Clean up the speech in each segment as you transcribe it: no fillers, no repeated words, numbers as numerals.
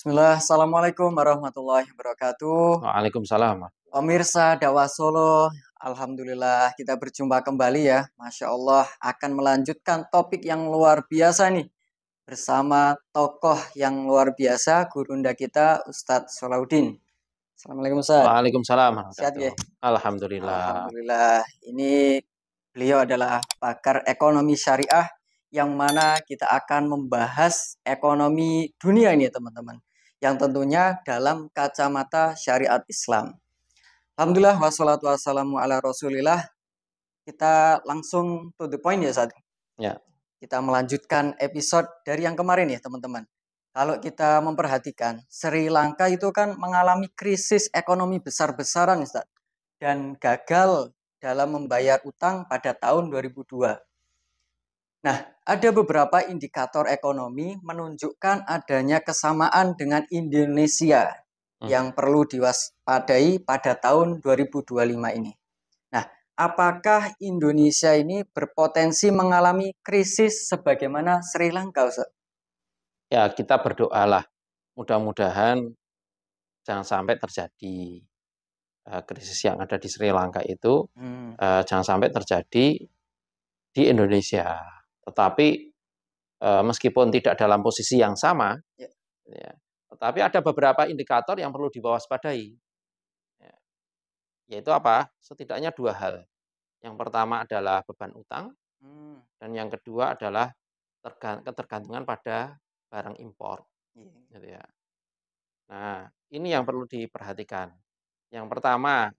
Bismillah, Assalamualaikum warahmatullahi wabarakatuh. Waalaikumsalam. Pemirsa Dakwah Solo, Alhamdulillah kita berjumpa kembali ya. Masya Allah akan melanjutkan topik yang luar biasa nih. Bersama tokoh yang luar biasa, gurunda kita Ustadz Solahuddin. Assalamualaikum Ustadz. Waalaikumsalam Sehat ya? warahmatullahi wabarakatuh. Alhamdulillah. Alhamdulillah. Ini beliau adalah pakar ekonomi syariah yang mana kita akan membahas ekonomi dunia ini teman-teman. Yang tentunya dalam kacamata syariat Islam. Alhamdulillah wassalatu wassalamu ala rasulillah. Kita langsung to the point ya saat ini. Ya, Kita melanjutkan episode dari yang kemarin ya teman-teman. Kalau kita memperhatikan, Sri Lanka itu kan mengalami krisis ekonomi besar-besaran Ustaz. Dan gagal dalam membayar utang pada tahun 2002. Nah, ada beberapa indikator ekonomi menunjukkan adanya kesamaan dengan Indonesia yang perlu diwaspadai pada tahun 2025 ini. Nah, apakah Indonesia ini berpotensi mengalami krisis sebagaimana Sri Lanka, Ustaz? ya kita berdoalah. Mudah-mudahan jangan sampai terjadi krisis yang ada di Sri Lanka itu, jangan sampai terjadi di Indonesia. Tetapi meskipun tidak dalam posisi yang sama, ya, tetapi ada beberapa indikator yang perlu diwaspadai. Ya, yaitu apa? Setidaknya dua hal. Yang pertama adalah beban utang, dan yang kedua adalah ketergantungan pada barang impor. Gitu ya. Nah, ini yang perlu diperhatikan. Yang pertama,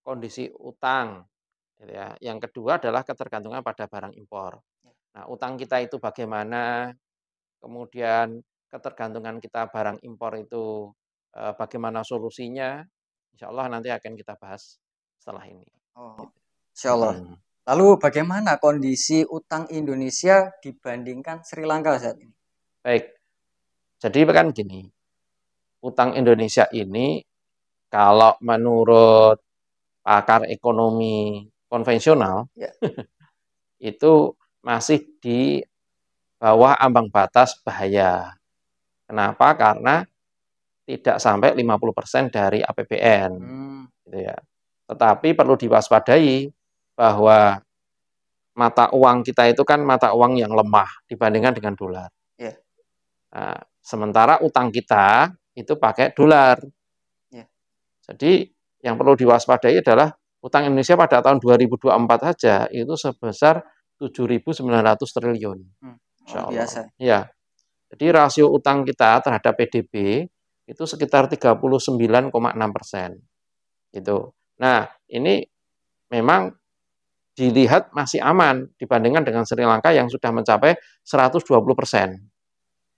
kondisi utang. Gitu ya. Yang kedua adalah ketergantungan pada barang impor. Nah, utang kita itu bagaimana, kemudian ketergantungan kita barang impor itu bagaimana solusinya, insya Allah nanti akan kita bahas setelah ini. Oh, insya Allah. Lalu bagaimana kondisi utang Indonesia dibandingkan Sri Lanka saat ini? Baik, jadi kan gini, utang Indonesia ini kalau menurut pakar ekonomi konvensional, itu masih di bawah ambang batas bahaya. Kenapa? Karena tidak sampai 50% dari APBN. Gitu ya. Tetapi perlu diwaspadai bahwa mata uang kita itu kan mata uang yang lemah dibandingkan dengan dolar. Nah, sementara utang kita itu pakai dolar. Jadi yang perlu diwaspadai adalah utang Indonesia pada tahun 2024 saja itu sebesar 7.900 triliun. Biasa. Ya. Jadi rasio utang kita terhadap PDB itu sekitar 39,6%. Gitu. Nah, ini memang dilihat masih aman dibandingkan dengan Sri Lanka yang sudah mencapai 120%.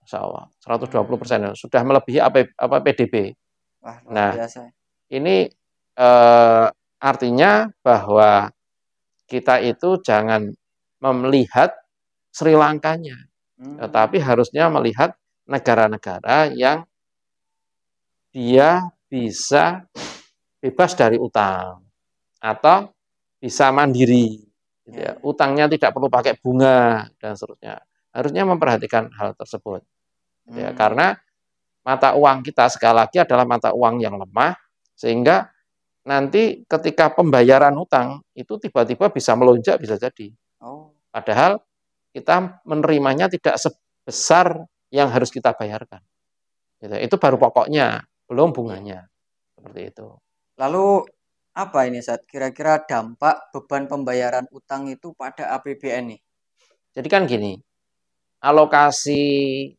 Insya Allah, 120%. Sudah melebihi PDB. Wah, luar nah, biasa. Ini artinya bahwa kita itu jangan melihat Sri Lankanya, tetapi harusnya melihat negara-negara yang dia bisa bebas dari utang atau bisa mandiri. Gitu ya. Utangnya tidak perlu pakai bunga dan seterusnya. Harusnya memperhatikan hal tersebut. Gitu ya. Karena mata uang kita sekali lagi adalah mata uang yang lemah, sehingga nanti ketika pembayaran hutang itu tiba-tiba bisa melonjak, bisa jadi. Padahal kita menerimanya tidak sebesar yang harus kita bayarkan. Gitu. Itu baru pokoknya, belum bunganya. Seperti itu. Lalu apa ini Sat? Kira-kira dampak beban pembayaran utang itu pada APBN nih? Jadi kan gini, alokasi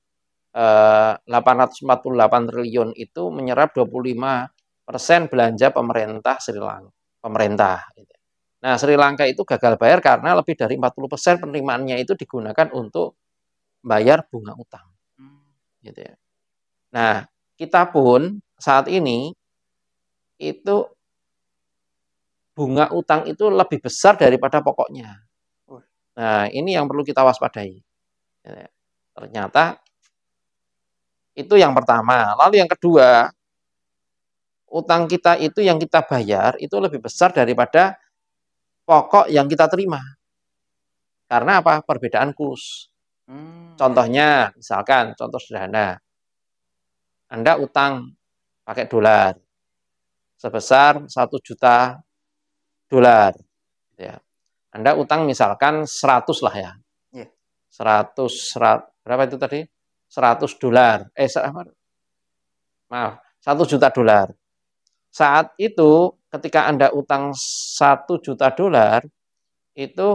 848 triliun itu menyerap 25% belanja pemerintah Sri Lanka. Nah, Sri Lanka itu gagal bayar karena lebih dari 40% penerimaannya itu digunakan untuk bayar bunga utang. Gitu ya. Nah, kita pun saat ini itu bunga utang itu lebih besar daripada pokoknya. Nah, ini yang perlu kita waspadai. Ternyata itu yang pertama. Lalu yang kedua, utang kita itu yang kita bayar itu lebih besar daripada pokok yang kita terima. Karena apa? Perbedaan kurs. Contohnya, misalkan, contoh sederhana. Anda utang pakai dolar sebesar 1 juta dolar. Ya. Anda utang misalkan 100 lah ya. 100, berapa itu tadi? 100 dolar. Maaf, 1 juta dolar. Saat itu ketika Anda utang 1 juta dolar, itu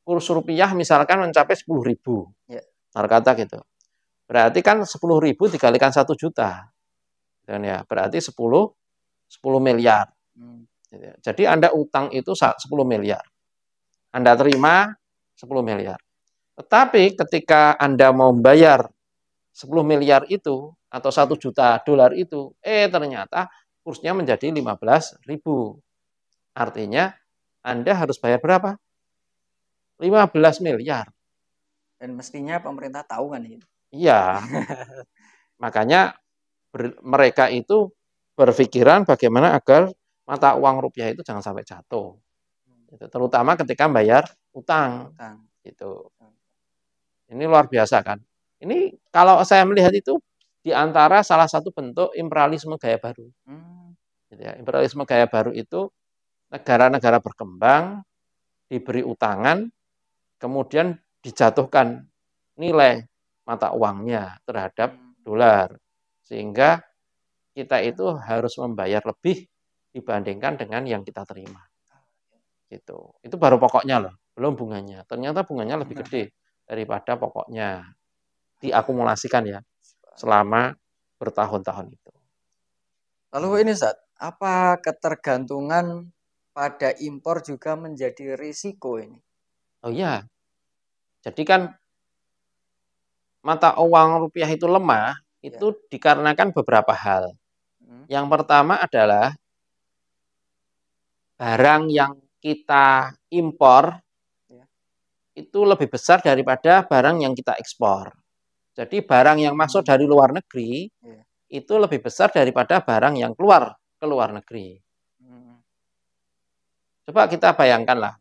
kurs rupiah misalkan mencapai 10.000. Kata gitu. Berarti kan 10.000 dikalikan 1 juta. Dan ya, berarti 10 miliar. Jadi Anda utang itu 10 miliar. Anda terima 10 miliar. Tetapi ketika Anda mau bayar 10 miliar itu atau 1 juta dolar itu, ternyata kursnya menjadi 15.000. Artinya Anda harus bayar berapa? 15 miliar. Dan mestinya pemerintah tahu kan itu. Iya. Makanya mereka itu berpikiran bagaimana agar mata uang rupiah itu jangan sampai jatuh. Terutama ketika bayar utang. Gitu. Ini luar biasa kan. Ini kalau saya melihat itu di antara salah satu bentuk imperialisme gaya baru. Gitu ya. Imperialisme gaya baru itu negara-negara berkembang diberi utangan, kemudian dijatuhkan nilai mata uangnya terhadap dolar. Sehingga kita itu harus membayar lebih dibandingkan dengan yang kita terima. Gitu. Itu baru pokoknya loh, belum bunganya. Ternyata bunganya lebih gede daripada pokoknya. Diakumulasikan ya selama bertahun-tahun itu. Lalu ini Ustaz, apa ketergantungan pada impor juga menjadi risiko ini? Oh iya. Jadi kan mata uang rupiah itu lemah, itu dikarenakan beberapa hal. Yang pertama adalah barang yang kita impor itu lebih besar daripada barang yang kita ekspor. Jadi barang yang masuk dari luar negeri itu lebih besar daripada barang yang keluar ke luar negeri. Coba kita bayangkanlah,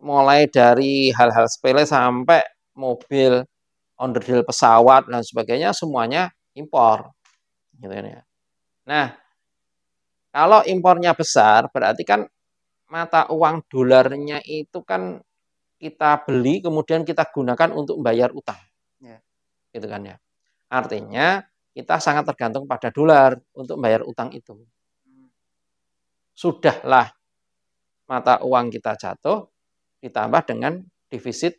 mulai dari hal-hal sepele sampai mobil, onderdil pesawat dan sebagainya semuanya impor. Gitu ya. Nah, kalau impornya besar berarti kan mata uang dolarnya itu kan kita beli kemudian kita gunakan untuk membayar utang. Gitu kan ya. Artinya kita sangat tergantung pada dolar untuk membayar utang itu. Sudahlah mata uang kita jatuh ditambah dengan defisit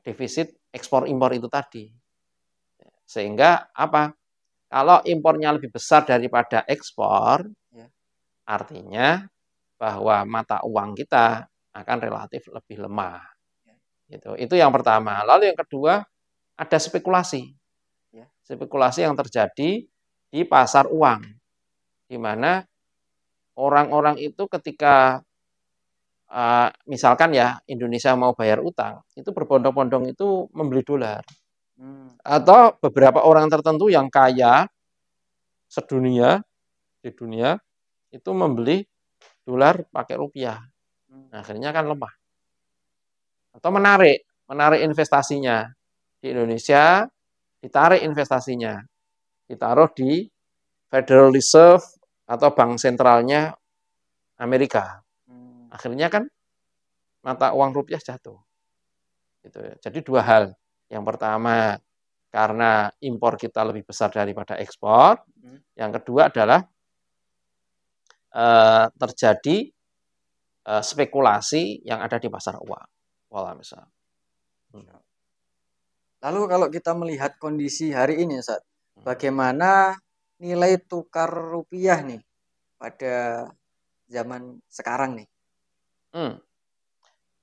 defisit ekspor impor itu tadi. Sehingga apa? Kalau impornya lebih besar daripada ekspor, artinya bahwa mata uang kita akan relatif lebih lemah. Gitu. Itu yang pertama. Lalu yang kedua, ada spekulasi. Spekulasi yang terjadi di pasar uang. Di mana orang-orang itu ketika misalkan ya Indonesia mau bayar utang, itu berbondong-bondong itu membeli dolar. Atau beberapa orang tertentu yang kaya di dunia itu membeli dolar pakai rupiah. Nah, akhirnya kan lemah. Atau menarik investasinya di Indonesia, ditarik investasinya, ditaruh di Federal Reserve atau bank sentralnya Amerika. Akhirnya kan mata uang rupiah jatuh. Gitu ya. Jadi dua hal. Yang pertama karena impor kita lebih besar daripada ekspor. Yang kedua adalah terjadi spekulasi yang ada di pasar uang. Lalu kalau kita melihat kondisi hari ini, Ustaz, bagaimana nilai tukar rupiah nih pada zaman sekarang nih?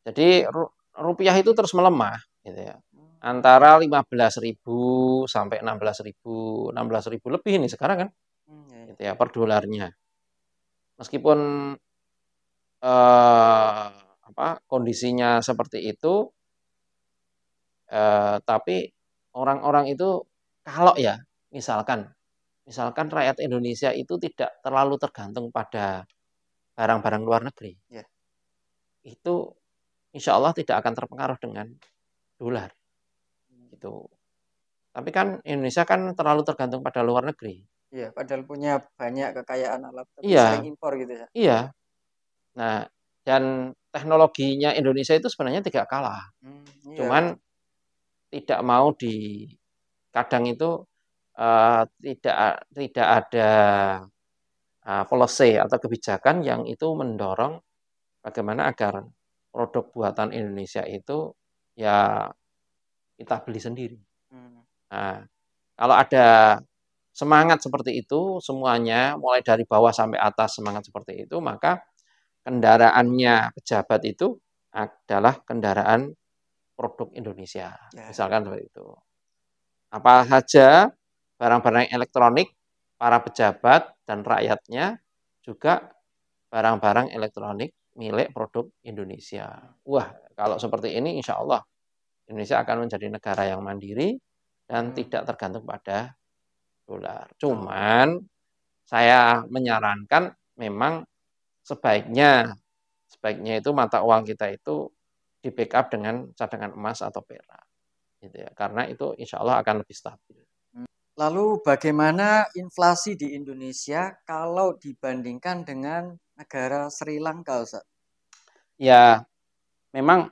Jadi rupiah itu terus melemah, gitu ya. Antara 15.000 sampai 16.000 lebih ini sekarang kan, gitu ya, per dolarnya. Meskipun kondisinya seperti itu, tapi orang-orang itu kalau ya misalkan rakyat Indonesia itu tidak terlalu tergantung pada barang-barang luar negeri, itu insya Allah tidak akan terpengaruh dengan dolar. Gitu. Tapi kan Indonesia kan terlalu tergantung pada luar negeri. Iya, padahal punya banyak kekayaan alam, tapi sering Iya, impor gitu ya. iya. Nah, dan teknologinya Indonesia itu sebenarnya tidak kalah. Iya Cuman betul. tidak mau kadang itu tidak ada policy atau kebijakan yang itu mendorong bagaimana agar produk buatan Indonesia itu ya kita beli sendiri. Hmm. Nah, kalau ada semangat seperti itu semuanya mulai dari bawah sampai atas semangat seperti itu, maka kendaraannya pejabat itu adalah kendaraan produk Indonesia. Ya. Misalkan seperti itu. Apa saja barang-barang elektronik, para pejabat dan rakyatnya juga barang-barang elektronik milik produk Indonesia. Wah, kalau seperti ini insya Allah Indonesia akan menjadi negara yang mandiri dan tidak tergantung pada dolar. Cuman saya menyarankan memang sebaiknya itu mata uang kita itu di backup dengan cadangan emas atau perak. Gitu ya. Karena itu insya Allah akan lebih stabil. Lalu bagaimana inflasi di Indonesia kalau dibandingkan dengan negara Sri Lanka, Ustaz? Ya, memang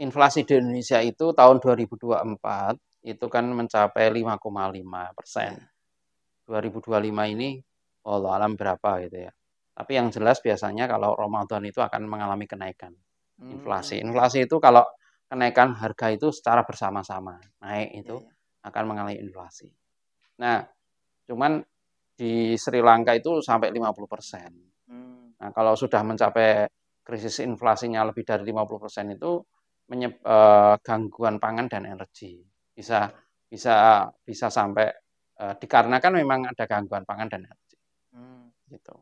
inflasi di Indonesia itu tahun 2024 itu kan mencapai 5,5%. 2025 ini wallahu alam berapa gitu ya. Tapi yang jelas biasanya kalau Ramadan itu akan mengalami kenaikan inflasi. Inflasi itu kalau kenaikan harga itu secara bersama-sama naik itu akan mengalami inflasi. Nah, cuman di Sri Lanka itu sampai 50%. Nah, kalau sudah mencapai krisis inflasinya lebih dari 50% itu gangguan pangan dan energi. Bisa sampai dikarenakan memang ada gangguan pangan dan energi. Gitu.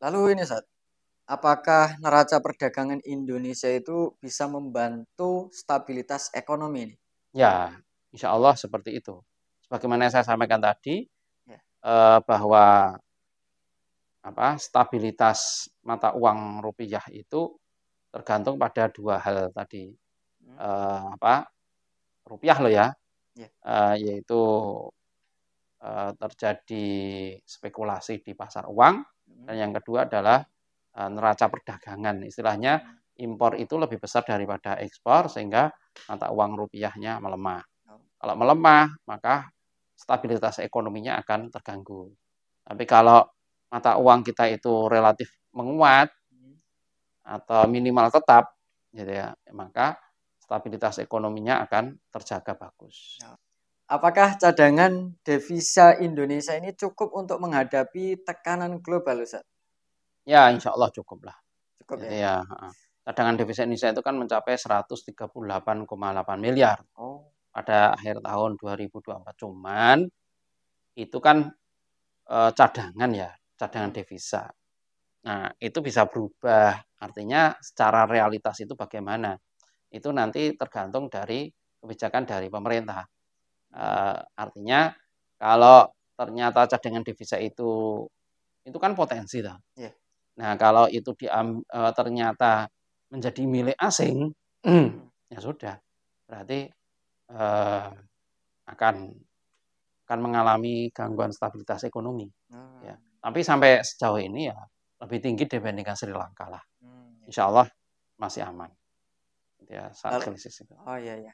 Lalu ini, Ustaz, apakah neraca perdagangan Indonesia itu bisa membantu stabilitas ekonomi ini? Ya, insya Allah seperti itu. Sebagaimana saya sampaikan tadi, bahwa stabilitas mata uang rupiah itu tergantung pada dua hal tadi. Rupiah loh ya, yaitu terjadi spekulasi di pasar uang, dan yang kedua adalah neraca perdagangan. Istilahnya impor itu lebih besar daripada ekspor sehingga mata uang rupiahnya melemah. Kalau melemah, maka stabilitas ekonominya akan terganggu. Tapi kalau mata uang kita itu relatif menguat atau minimal tetap, gitu ya, maka stabilitas ekonominya akan terjaga bagus. Apakah cadangan devisa Indonesia ini cukup untuk menghadapi tekanan global, Ustaz? Ya, insya Allah cukup lah. Cukup Jadi ya. Cadangan devisa Indonesia itu kan mencapai 138,8 miliar pada akhir tahun 2024. Cuman itu kan cadangan ya, cadangan devisa. Nah, itu bisa berubah. Artinya secara realitas itu bagaimana? Itu nanti tergantung dari kebijakan dari pemerintah. Artinya kalau ternyata cadangan devisa itu kan potensi lah. Nah, kalau itu ternyata menjadi milik asing, ya sudah, berarti akan mengalami gangguan stabilitas ekonomi. Ya. Tapi sampai sejauh ini ya lebih tinggi dibandingkan Sri Lanka lah. Insya Allah masih aman. Ya, saat krisis itu. Oh iya.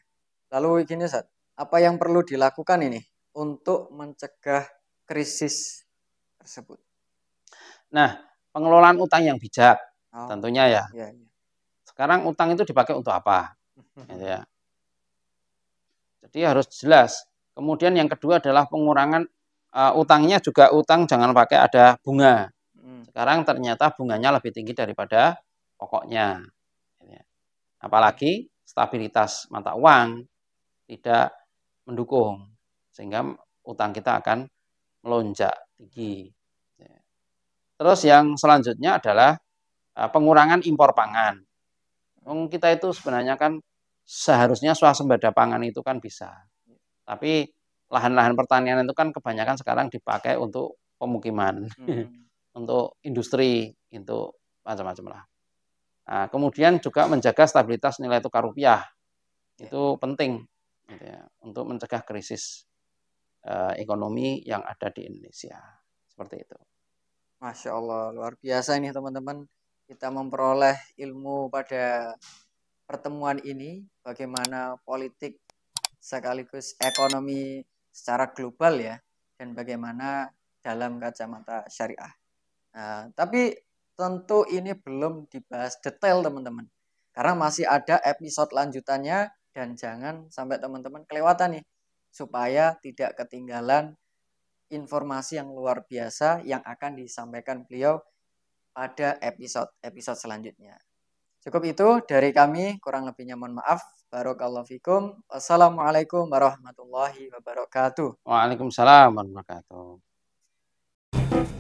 Lalu gini, Ustaz, apa yang perlu dilakukan ini untuk mencegah krisis tersebut? Nah, pengelolaan utang yang bijak, tentunya ya. Sekarang utang itu dipakai untuk apa? Ya. Jadi harus jelas. Kemudian yang kedua adalah pengurangan utangnya juga jangan pakai ada bunga. Sekarang ternyata bunganya lebih tinggi daripada pokoknya. Apalagi stabilitas mata uang tidak mendukung sehingga utang kita akan melonjak tinggi. Terus yang selanjutnya adalah pengurangan impor pangan. Kita itu sebenarnya kan seharusnya swasembada pangan itu kan bisa. Tapi lahan-lahan pertanian itu kan kebanyakan sekarang dipakai untuk pemukiman, untuk industri, untuk macam-macam lah. Nah, kemudian juga menjaga stabilitas nilai tukar rupiah. Itu penting. gitu ya, untuk mencegah krisis ekonomi yang ada di Indonesia. Seperti itu. Masya Allah, luar biasa ini teman-teman. Kita memperoleh ilmu pada pertemuan ini, bagaimana politik sekaligus ekonomi secara global ya, dan bagaimana dalam kacamata syariah. Nah, tapi tentu ini belum dibahas detail teman-teman, karena masih ada episode lanjutannya dan jangan sampai teman-teman kelewatan nih, supaya tidak ketinggalan informasi yang luar biasa yang akan disampaikan beliau pada episode selanjutnya. Cukup itu dari kami, kurang lebihnya mohon maaf. Barakallahu fikum. Wassalamualaikum warahmatullahi wabarakatuh. Waalaikumsalam warahmatullahi wabarakatuh.